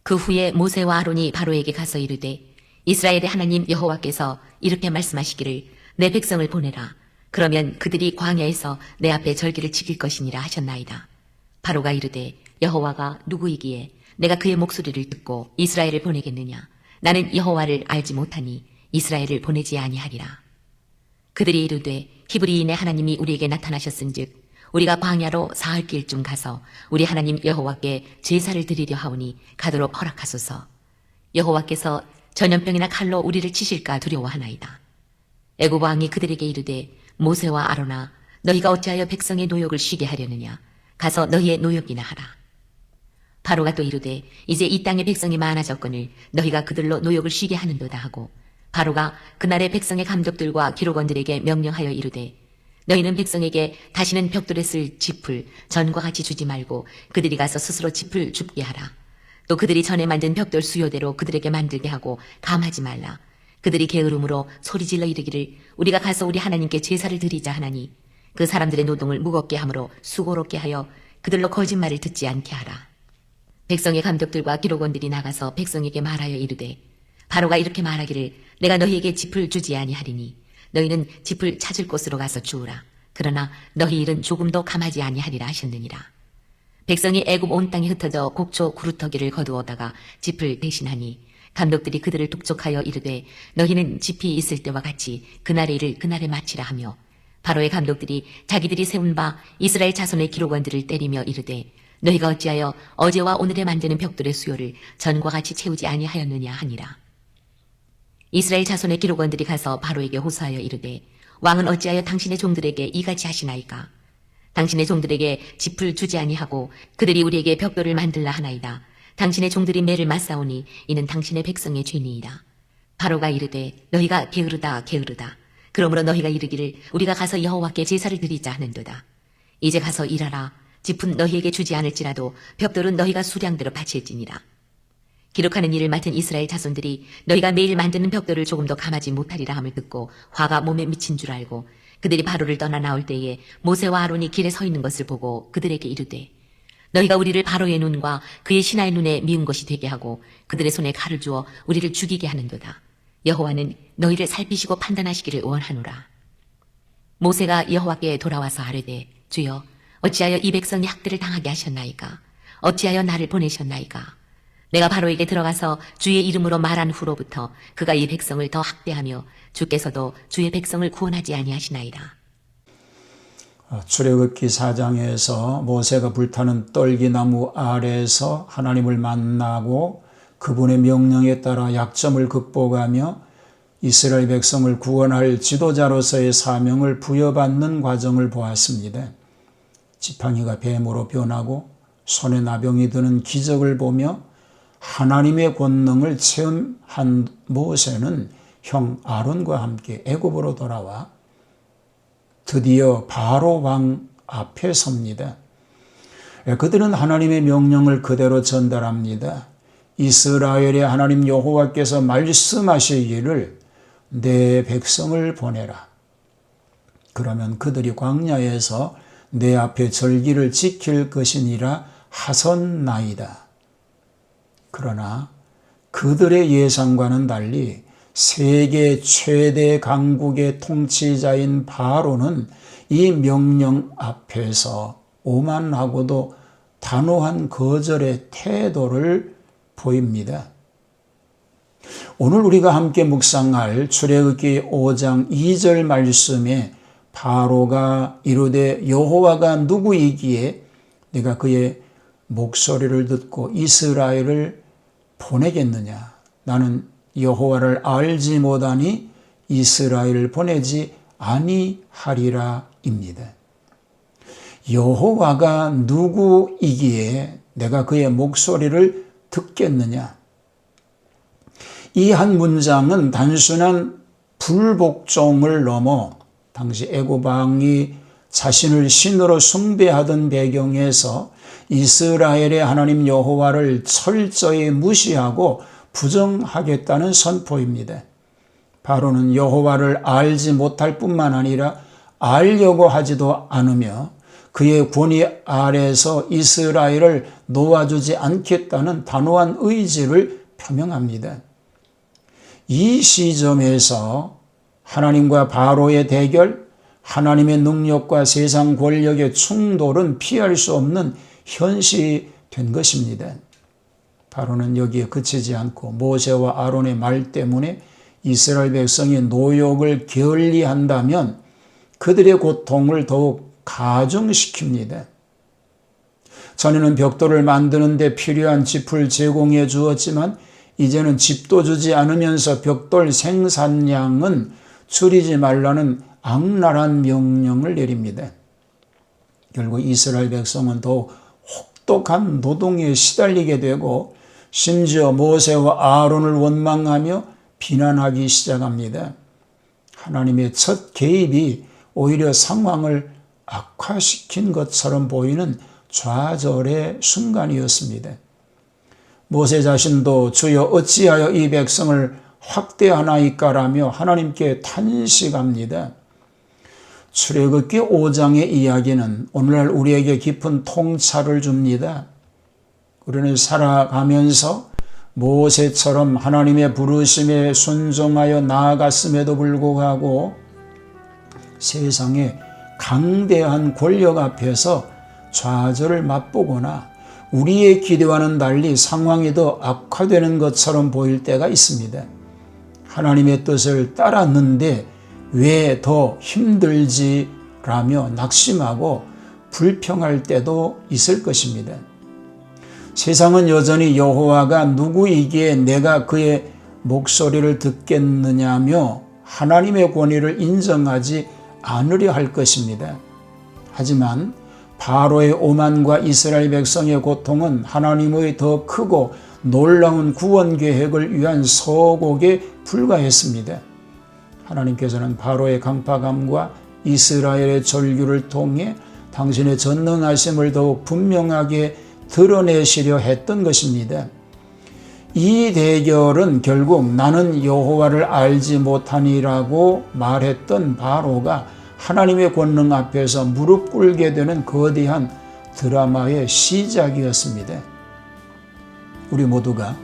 그 후에 모세와 아론이 바로에게 가서 이르되 이스라엘의 하나님 여호와께서 이렇게 말씀하시기를 내 백성을 보내라. 그러면 그들이 광야에서 내 앞에 절기를 지킬 것이니라 하셨나이다. 바로가 이르되 여호와가 누구이기에 내가 그의 목소리를 듣고 이스라엘을 보내겠느냐. 나는 여호와를 알지 못하니 이스라엘을 보내지 아니하리라. 그들이 이르되 히브리인의 하나님이 우리에게 나타나셨은즉 우리가 광야로 사흘 길쯤 가서 우리 하나님 여호와께 제사를 드리려 하오니 가도록 허락하소서. 여호와께서 전염병이나 칼로 우리를 치실까 두려워하나이다. 애굽 왕이 그들에게 이르되 모세와 아론아 너희가 어찌하여 백성의 노역을 쉬게 하려느냐. 가서 너희의 노역이나 하라. 바로가 또 이르되 이제 이 땅의 백성이 많아졌거늘 너희가 그들로 노역을 쉬게 하는도다 하고 바로가 그날의 백성의 감독들과 기록원들에게 명령하여 이르되 너희는 백성에게 다시는 벽돌에 쓸 짚을 전과 같이 주지 말고 그들이 가서 스스로 짚을 줍게 하라. 또 그들이 전에 만든 벽돌 수요대로 그들에게 만들게 하고 감하지 말라. 그들이 게으름으로 소리질러 이르기를 우리가 가서 우리 하나님께 제사를 드리자 하나니 그 사람들의 노동을 무겁게 함으로 수고롭게 하여 그들로 거짓말을 듣지 않게 하라. 백성의 감독들과 기록원들이 나가서 백성에게 말하여 이르되 바로가 이렇게 말하기를 내가 너희에게 짚을 주지 아니하리니 너희는 짚을 찾을 곳으로 가서 주우라. 그러나 너희 일은 조금도 감하지 아니하리라 하셨느니라. 백성이 애굽 온 땅에 흩어져 곡초 구루터기를 거두어다가 짚을 대신하니 감독들이 그들을 독촉하여 이르되 너희는 짚이 있을 때와 같이 그날의 일을 그날에 마치라 하며 바로의 감독들이 자기들이 세운 바 이스라엘 자손의 기록원들을 때리며 이르되 너희가 어찌하여 어제와 오늘에 만드는 벽돌의 수요를 전과 같이 채우지 아니하였느냐 하니라. 이스라엘 자손의 기록원들이 가서 바로에게 호소하여 이르되 왕은 어찌하여 당신의 종들에게 이같이 하시나이까. 당신의 종들에게 짚을 주지 아니하고 그들이 우리에게 벽돌을 만들라 하나이다. 당신의 종들이 매를 맞사오니 이는 당신의 백성의 죄니이다. 바로가 이르되 너희가 게으르다 게으르다. 그러므로 너희가 이르기를 우리가 가서 여호와께 제사를 드리자 하는도다. 이제 가서 일하라. 짚은 너희에게 주지 않을지라도 벽돌은 너희가 수량대로 바칠지니라. 기록하는 일을 맡은 이스라엘 자손들이 너희가 매일 만드는 벽돌을 조금도 감하지 못하리라 함을 듣고 화가 몸에 미친 줄 알고 그들이 바로를 떠나 나올 때에 모세와 아론이 길에 서 있는 것을 보고 그들에게 이르되 너희가 우리를 바로의 눈과 그의 신하의 눈에 미운 것이 되게 하고 그들의 손에 칼을 주어 우리를 죽이게 하는도다. 여호와는 너희를 살피시고 판단하시기를 원하노라. 모세가 여호와께 돌아와서 아뢰되 주여 어찌하여 이 백성이 학대를 당하게 하셨나이까. 어찌하여 나를 보내셨나이까. 내가 바로에게 들어가서 주의 이름으로 말한 후로부터 그가 이 백성을 더 학대하며 주께서도 주의 백성을 구원하지 아니하시나이다. 출애굽기 4장에서 모세가 불타는 떨기나무 아래에서 하나님을 만나고 그분의 명령에 따라 약점을 극복하며 이스라엘 백성을 구원할 지도자로서의 사명을 부여받는 과정을 보았습니다. 지팡이가 뱀으로 변하고 손에 나병이 드는 기적을 보며 하나님의 권능을 체험한 모세는 형 아론과 함께 애굽으로 돌아와 드디어 바로 왕 앞에 섭니다. 그들은 하나님의 명령을 그대로 전달합니다. 이스라엘의 하나님 여호와께서 말씀하시기를 내 백성을 보내라. 그러면 그들이 광야에서 내 앞에 절기를 지킬 것이니라 하셨나이다. 그러나 그들의 예상과는 달리 세계 최대 강국의 통치자인 바로는 이 명령 앞에서 오만하고도 단호한 거절의 태도를 보입니다. 오늘 우리가 함께 묵상할 출애굽기 5장 2절 말씀에 바로가 이르되 여호와가 누구이기에 내가 그의 목소리를 듣고 이스라엘을 보내겠느냐. 나는 여호와를 알지 못하니 이스라엘을 보내지 아니하리라 입니다. 여호와가 누구이기에 내가 그의 목소리를 듣겠느냐. 이 한 문장은 단순한 불복종을 넘어 당시 애굽 왕이 자신을 신으로 숭배하던 배경에서 이스라엘의 하나님 여호와를 철저히 무시하고 부정하겠다는 선포입니다. 바로는 여호와를 알지 못할 뿐만 아니라 알려고 하지도 않으며 그의 권위 아래서 이스라엘을 놓아주지 않겠다는 단호한 의지를 표명합니다. 이 시점에서 하나님과 바로의 대결, 하나님의 능력과 세상 권력의 충돌은 피할 수 없는 현실이 된 것입니다. 바로는 여기에 그치지 않고 모세와 아론의 말 때문에 이스라엘 백성이 노역을 게을리한다면 그들의 고통을 더욱 가중시킵니다. 전에는 벽돌을 만드는 데 필요한 짚을 제공해 주었지만 이제는 짚도 주지 않으면서 벽돌 생산량은 줄이지 말라는 악랄한 명령을 내립니다. 결국 이스라엘 백성은 더욱 혹독한 노동에 시달리게 되고 심지어 모세와 아론을 원망하며 비난하기 시작합니다. 하나님의 첫 개입이 오히려 상황을 악화시킨 것처럼 보이는 좌절의 순간이었습니다. 모세 자신도 주여 어찌하여 이 백성을 확대하나이까라며 하나님께 탄식합니다. 출애굽기 5장의 이야기는 오늘날 우리에게 깊은 통찰을 줍니다. 우리는 살아가면서 모세처럼 하나님의 부르심에 순종하여 나아갔음에도 불구하고 세상의 강대한 권력 앞에서 좌절을 맛보거나 우리의 기대와는 달리 상황이 더 악화되는 것처럼 보일 때가 있습니다. 하나님의 뜻을 따랐는데 왜 더 힘들지라며 낙심하고 불평할 때도 있을 것입니다. 세상은 여전히 여호와가 누구이기에 내가 그의 목소리를 듣겠느냐며 하나님의 권위를 인정하지 않으려 할 것입니다. 하지만 바로의 오만과 이스라엘 백성의 고통은 하나님의 더 크고 놀라운 구원 계획을 위한 서곡에 불과했습니다. 하나님께서는 바로의 강팍함과 이스라엘의 절규를 통해 당신의 전능하심을 더욱 분명하게 드러내시려 했던 것입니다. 이 대결은 결국 나는 여호와를 알지 못하니라고 말했던 바로가 하나님의 권능 앞에서 무릎 꿇게 되는 거대한 드라마의 시작이었습니다. 우리 모두가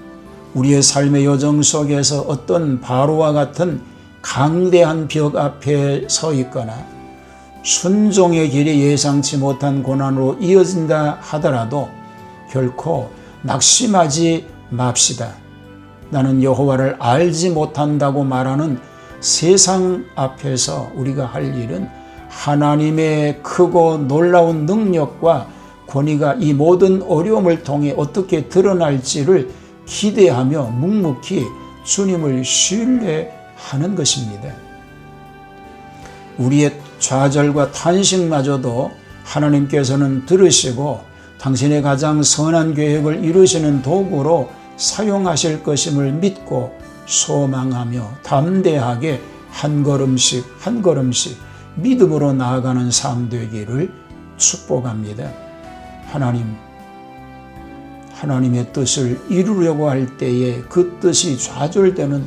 우리의 삶의 여정 속에서 어떤 바로와 같은 강대한 벽 앞에 서 있거나 순종의 길이 예상치 못한 고난으로 이어진다 하더라도 결코 낙심하지 맙시다. 나는 여호와를 알지 못한다고 말하는 세상 앞에서 우리가 할 일은 하나님의 크고 놀라운 능력과 권위가 이 모든 어려움을 통해 어떻게 드러날지를 기대하며 묵묵히 주님을 신뢰하는 것입니다. 우리의 좌절과 탄식마저도 하나님께서는 들으시고 당신의 가장 선한 계획을 이루시는 도구로 사용하실 것임을 믿고 소망하며 담대하게 한 걸음씩 한 걸음씩 믿음으로 나아가는 삶 되기를 축복합니다. 하나님의 뜻을 이루려고 할 때에 그 뜻이 좌절되는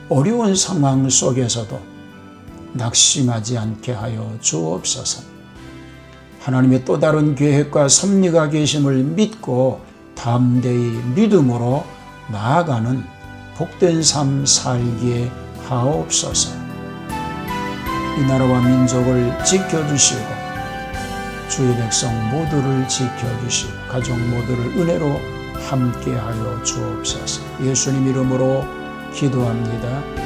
어려운 상황 속에서도 낙심하지 않게 하여 주옵소서. 하나님의 또 다른 계획과 섭리가 계심을 믿고 담대히 믿음으로 나아가는 복된 삶 살기에 하옵소서. 이 나라와 민족을 지켜주시고 주의 백성 모두를 지켜주시고 가족 모두를 은혜로 함께하여 주옵소서. 예수님 이름으로 기도합니다.